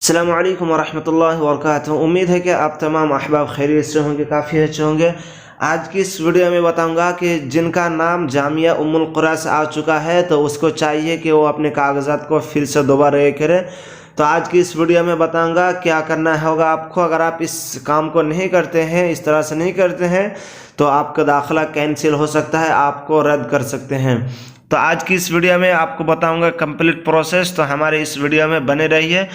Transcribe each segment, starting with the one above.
अस्सलामु अलैकुम वरहमतुल्लाहि वबरकातुहू। उम्मीद है कि आप तमाम अहबाब खैरियत से होंगे, काफ़ी अच्छे होंगे। आज की इस वीडियो में बताऊंगा कि जिनका नाम जामिया उम्मुल कुरा से आ चुका है तो उसको चाहिए कि वो अपने कागजात को फिर से दोबारा ये करे। तो आज की इस वीडियो में बताऊंगा क्या करना होगा आपको। अगर आप इस काम को नहीं करते हैं, इस तरह से नहीं करते हैं, तो आपका दाखिला कैंसिल हो सकता है, आपको रद्द कर सकते हैं। तो आज की इस वीडियो में आपको बताऊंगा कंप्लीट प्रोसेस, तो हमारे इस वीडियो में बने रहिए।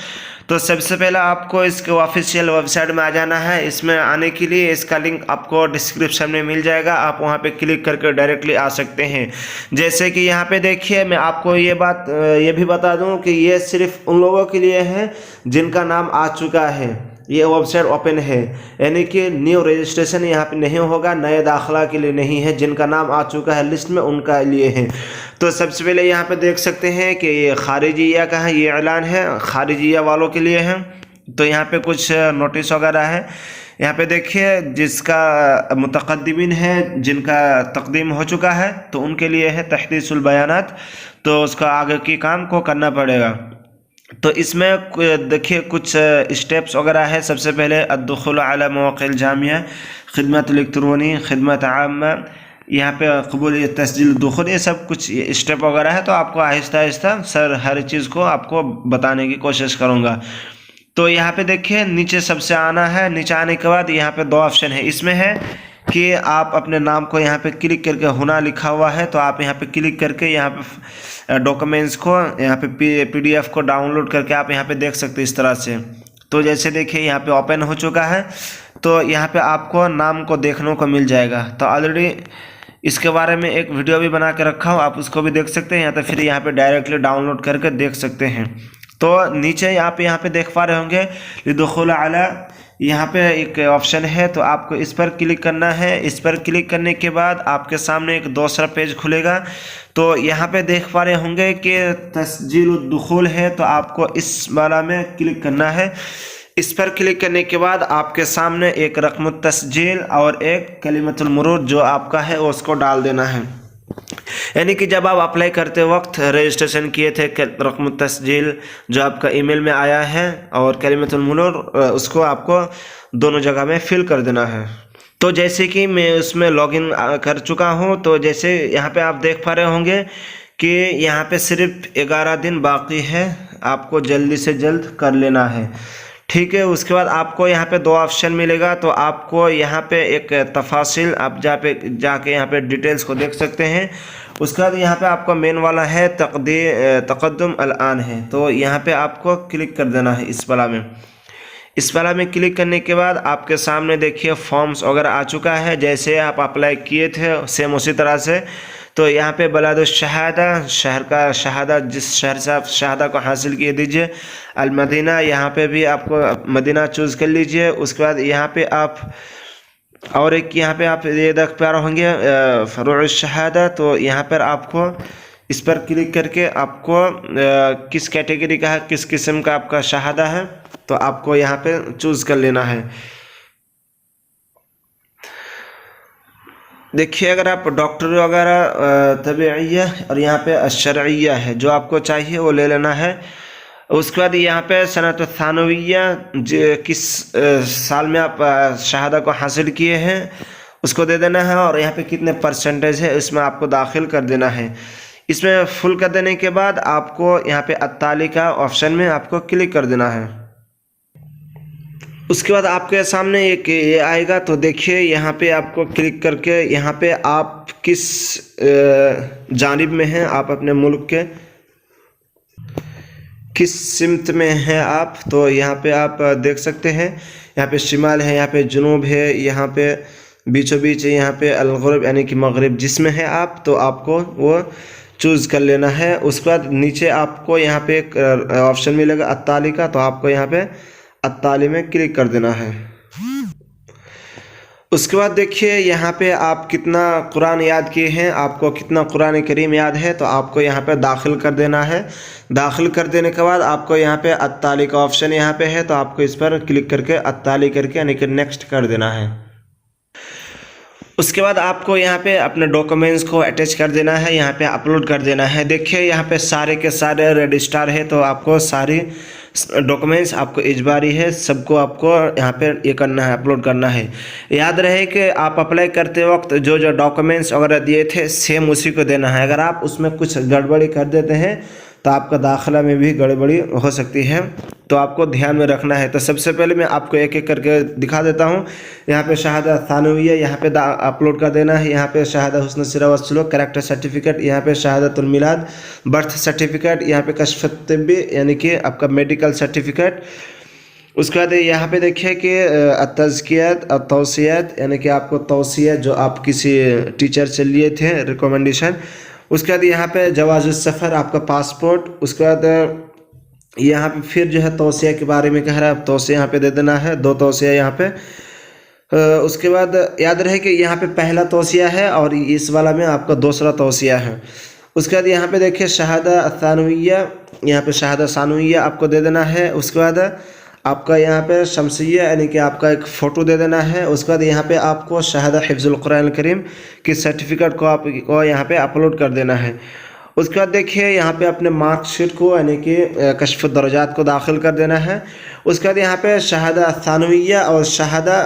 तो सबसे पहले आपको इसके ऑफिशियल वेबसाइट में आ जाना है। इसमें आने के लिए इसका लिंक आपको डिस्क्रिप्शन में मिल जाएगा, आप वहां पे क्लिक करके डायरेक्टली आ सकते हैं। जैसे कि यहाँ पे देखिए, मैं आपको ये भी बता दूं कि ये सिर्फ उन लोगों के लिए है जिनका नाम आ चुका है। ये वेबसाइट ओपन है, यानी कि न्यू रजिस्ट्रेशन यहाँ पे नहीं होगा, नए दाखिला के लिए नहीं है। जिनका नाम आ चुका है लिस्ट में उनका लिए है। तो सबसे पहले यहाँ पे देख सकते हैं कि ये खारिजिया का है, ये ऐलान है खारिजिया वालों के लिए है। तो यहाँ पे कुछ नोटिस वगैरह है। यहाँ पे देखिए, जिसका मुतक़द्दिमीन है, जिनका तकदीम हो चुका है, तो उनके लिए है तहदीसुल बयानात। तो उसका आगे की काम को करना पड़ेगा। तो इसमें देखिए कुछ स्टेप्स वगैरह है। सबसे पहले अद्दुखुल अला मवाक़िल जामिया, खिदमत इलेक्ट्रॉनी, खिदमत आम्मा, यहाँ पे कबूल तस्जील दुखुल, ये सब कुछ स्टेप वगैरह है। तो आपको आहिस्ता आहिस्ता सर हर चीज़ को आपको बताने की कोशिश करूँगा। तो यहाँ पे देखिए नीचे सबसे आना है। नीचे आने के बाद यहाँ पे दो ऑप्शन है। इसमें है कि आप अपने नाम को यहाँ पे क्लिक करके हुना लिखा हुआ है, तो आप यहाँ पे क्लिक करके यहाँ पे डॉक्यूमेंट्स को यहाँ पे PDF को डाउनलोड करके आप यहाँ पे देख सकते हैं इस तरह से। तो जैसे देखिए यहाँ पे ओपन हो चुका है, तो यहाँ पे आपको नाम को देखने को मिल जाएगा। तो ऑलरेडी इसके बारे में एक वीडियो भी बना के रखा हूँ, आप उसको भी देख सकते हैं, या तो फिर यहाँ पे डायरेक्टली डाउनलोड करके देख सकते हैं। तो नीचे आप यहाँ पे देख पा रहे होंगे लिदुखुल अला, यहाँ पे एक ऑप्शन है, तो आपको इस पर क्लिक करना है। इस पर क्लिक करने के बाद आपके सामने एक दूसरा पेज खुलेगा। तो यहाँ पे देख पा रहे होंगे कि तस्जील दुखुल है, तो आपको इस वाला में क्लिक करना है। इस पर क्लिक करने के बाद आपके सामने एक रकम तस्जील और एक कलिमतुल मुरूर जो आपका है उसको डाल देना है। यानी कि जब आप अप्लाई करते वक्त रजिस्ट्रेशन किए थे, रकम तस्जील जो आपका ईमेल में आया है और कलिमतुल मुरूर, उसको आपको दोनों जगह में फिल कर देना है। तो जैसे कि मैं उसमें लॉगिन कर चुका हूं, तो जैसे यहाँ पे आप देख पा रहे होंगे कि यहाँ पे सिर्फ 11 दिन बाकी है, आपको जल्दी से जल्द कर लेना है। ठीक है, उसके बाद आपको यहाँ पे दो ऑप्शन मिलेगा। तो आपको यहाँ पे एक तफासिल, आप जाके यहाँ पे डिटेल्स को देख सकते हैं। उसके बाद यहाँ पे आपका मेन वाला है तक़द्दुम अल-आन है, तो यहाँ पे आपको क्लिक कर देना है इस वाला में। इस वाला में क्लिक करने के बाद आपके सामने देखिए फॉर्म्स वगैरह आ चुका है, जैसे आप अप्लाई किए थे सेम उसी तरह से। तो यहाँ पे बलाद शहादा, शहर का शहादा, जिस शहर से आप शहादा को हासिल किए दीजिए। अल मदीना, यहाँ पे भी आपको मदीना चूज़ कर लीजिए। उसके बाद यहाँ पे आप और एक यहाँ पे आप ये देख पा रहे होंगे फरूअ शहादा, तो यहाँ पर आपको इस पर क्लिक करके आपको किस कैटेगरी का है, किस किस्म का आपका शहादा है, तो आपको यहाँ पे चूज़ कर लेना है। देखिए, अगर आप डॉक्टर वगैरह तबीयया और यहाँ पे शरइया है, जो आपको चाहिए वो ले लेना है। उसके बाद यहाँ पे सनत थानविया, किस साल में आप शहादा को हासिल किए हैं उसको दे देना है, और यहाँ पे कितने परसेंटेज है इसमें आपको दाखिल कर देना है। इसमें फुल कर देने के बाद आपको यहाँ पे अत्तालिका ऑप्शन में आपको क्लिक कर देना है। उसके बाद आपके सामने एक ये आएगा, तो देखिए यहाँ पे आपको क्लिक करके यहाँ पे आप किस जानिब में हैं, आप अपने मुल्क के किस सिमत में हैं आप, तो यहाँ पे आप देख सकते हैं। यहाँ पे शिमाल है, यहाँ पे जुनूब है, यहाँ पे बीचों बीच यहाँ पे अल-गुरब यानी कि मगरिब जिसमें है आप, तो आपको वो चूज़ कर लेना है। उसके बाद नीचे आपको यहाँ पे एक ऑप्शन मिलेगा अत्तालिका, तो आपको यहाँ पे अत्ताली में क्लिक कर देना है। उसके बाद देखिए यहाँ पे आप कितना कुरान याद किए हैं, आपको कितना कुरान करीम याद है, तो आपको यहाँ पे दाखिल कर देना है। दाखिल कर देने के बाद आपको यहाँ पे अत्ताली का ऑप्शन यहाँ पे है, तो आपको इस पर क्लिक करके अत्ताली करके यानी कि नेक्स्ट कर देना है। उसके बाद आपको यहाँ पे अपने डॉक्यूमेंट्स को अटैच कर देना है, यहाँ पे अपलोड कर देना है। देखिए यहाँ पे सारे के सारे रजिस्टर है, तो आपको सारी डॉक्यूमेंट्स आपको इजबारी है, सबको आपको यहाँ पे ये करना है, अपलोड करना है। याद रहे कि आप अप्लाई करते वक्त जो जो डॉक्यूमेंट्स वगैरह दिए थे सेम उसी को देना है। अगर आप उसमें कुछ गड़बड़ी कर देते हैं तो आपका दाखिला में भी गड़बड़ी हो सकती है, तो आपको ध्यान में रखना है। तो सबसे पहले मैं आपको एक एक करके दिखा देता हूँ। यहाँ पे शहादा थानविया यहाँ पे अपलोड कर देना है। यहाँ पे शहादा हुस्न सीरा व सलूक कैरेक्टर सर्टिफिकेट, यहाँ पे शहादतुल मिलाद बर्थ सर्टिफिकेट, यहाँ पे कश्फ तिब्बी यानी कि आपका मेडिकल सर्टिफिकेट। उसके बाद यहाँ पे देखिए कि तज़कियत और तौसियत यानी कि आपको तौसियत जो आप किसी टीचर से लिए थे रिकमेंडेशन। उसके बाद यहाँ पे जवाज़ सफ़र आपका पासपोर्ट। उसके बाद यहाँ पे फिर जो है तौसिया के बारे में कह रहा है, अब तौसिया यहाँ पे दे देना है, 2 तौसिया यहाँ पे। उसके बाद याद रहे कि यहाँ पे पहला तौसिया है और इस वाला में आपका दूसरा तौसिया है। उसके बाद यहाँ पे देखिए शहादा सानविया, यहाँ पे शहादा सानविया आपको दे देना है। उसके बाद आपका यहाँ पे शमसिया यानी कि आपका एक फ़ोटो दे देना है। उसके बाद यहाँ पे आपको शहादा हिफ्ज़ुल कुरान करीम की सर्टिफिकेट को आपको यहाँ पे अपलोड कर देना है। उसके बाद देखिए यहाँ पे अपने मार्कशीट को यानी कि कश्फ दर्जात को दाखिल कर देना है। उसके बाद यहाँ पे शहादा सानविया और शहादा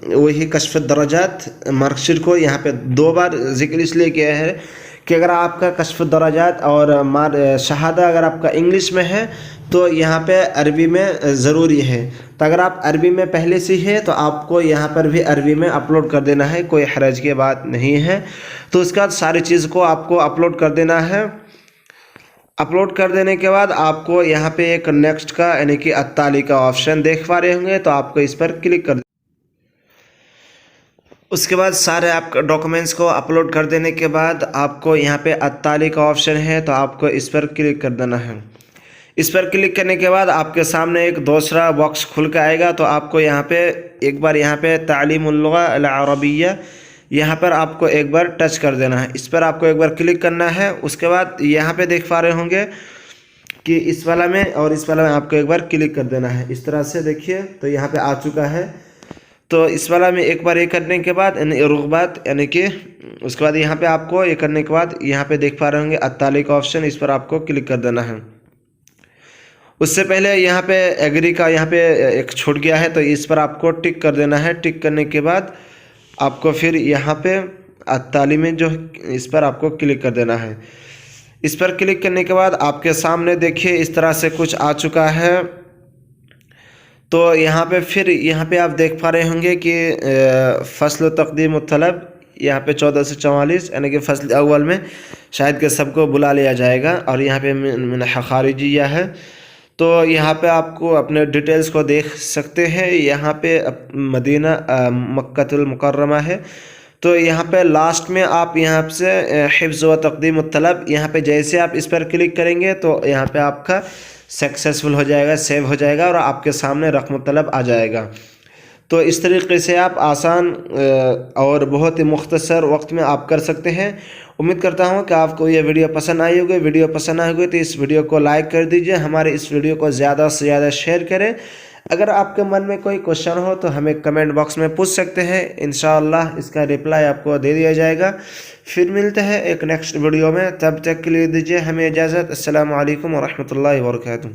वही कश्फ दर्जात मार्कशीट को यहाँ पे 2 बार जिक्र इसलिए किया है कि अगर आपका कश्फ दर्जात और शहादा अगर आपका इंग्लिश में है तो यहाँ पे अरबी में ज़रूरी है। तो अगर आप अरबी में पहले से है तो आपको यहाँ पर भी अरबी में अपलोड कर देना है, कोई हरज की बात नहीं है। तो उसके बाद सारी चीज़ को आपको अपलोड कर देना है। अपलोड कर देने के बाद आपको यहाँ पे एक नेक्स्ट का यानी कि अत्ताली का ऑप्शन देख पा रहे होंगे, तो आपको इस पर क्लिक कर। उसके बाद सारे आपका डॉक्यूमेंट्स को अपलोड कर देने के बाद आपको यहाँ पे अत्ताली का ऑप्शन है, तो आपको इस पर क्लिक कर देना है। इस पर क्लिक करने के बाद आपके सामने एक दूसरा बॉक्स खुल के आएगा, तो आपको यहाँ पे एक बार यहाँ पे तालीमुल लुगा अल अरबिया यहाँ पर आपको एक बार टच कर देना है। इस पर आपको एक बार क्लिक करना है। उसके बाद यहाँ पे देख पा रहे होंगे कि इस वाला में और इस वाला में आपको एक बार क्लिक कर देना है। इस तरह से देखिए तो यहाँ पे आ चुका है। तो इस वाला में एक बार ये करने के बाद रुग़बत यानी कि उसके बाद यहाँ पे आपको ये करने के बाद यहाँ पे देख पा रहे होंगे अत्ताली का ऑप्शन, इस पर आपको क्लिक कर देना है। उससे पहले यहाँ पे एग्री का यहाँ पे एक छूट गया है, तो इस पर आपको टिक कर देना है। टिक करने के बाद आपको फिर यहाँ पे अत्ताली में जो इस पर आपको क्लिक कर देना है। इस पर क्लिक करने के बाद आपके सामने देखिए इस तरह से कुछ आ चुका है। तो यहाँ पे फिर यहाँ पे आप देख पा रहे होंगे कि फसल तकदीम तलब यहाँ पे 14 से 44 यानी कि फसल अव्वल में शायद के सबको बुला लिया जाएगा, और यहाँ पे मिनह खारिजिया है। तो यहाँ पे आपको अपने डिटेल्स को देख सकते हैं। यहाँ पे मदीना मक्कतुल मुकर्रमा है, तो यहाँ पे लास्ट में आप यहाँ से हिफ्ज़ व तक़दीम तलब यहाँ पे जैसे आप इस पर क्लिक करेंगे तो यहाँ पे आपका सक्सेसफुल हो जाएगा, सेव हो जाएगा और आपके सामने रक़्म तलब आ जाएगा। तो इस तरीके से आप आसान और बहुत ही मुख्तसर वक्त में आप कर सकते हैं। उम्मीद करता हूं कि आपको ये वीडियो पसंद आई होगी। वीडियो पसंद आई होगी तो इस वीडियो को लाइक कर दीजिए, हमारे इस वीडियो को ज़्यादा से ज़्यादा शेयर करें। अगर आपके मन में कोई क्वेश्चन हो तो हमें कमेंट बॉक्स में पूछ सकते हैं, इंशाअल्लाह इसका रिप्लाई आपको दे दिया जाएगा। फिर मिलते हैं एक नेक्स्ट वीडियो में, तब तक के लिए दीजिए हमें इजाज़त। अस्सलामु अलैकुम व रहमतुल्लाहि व बरकातुहू।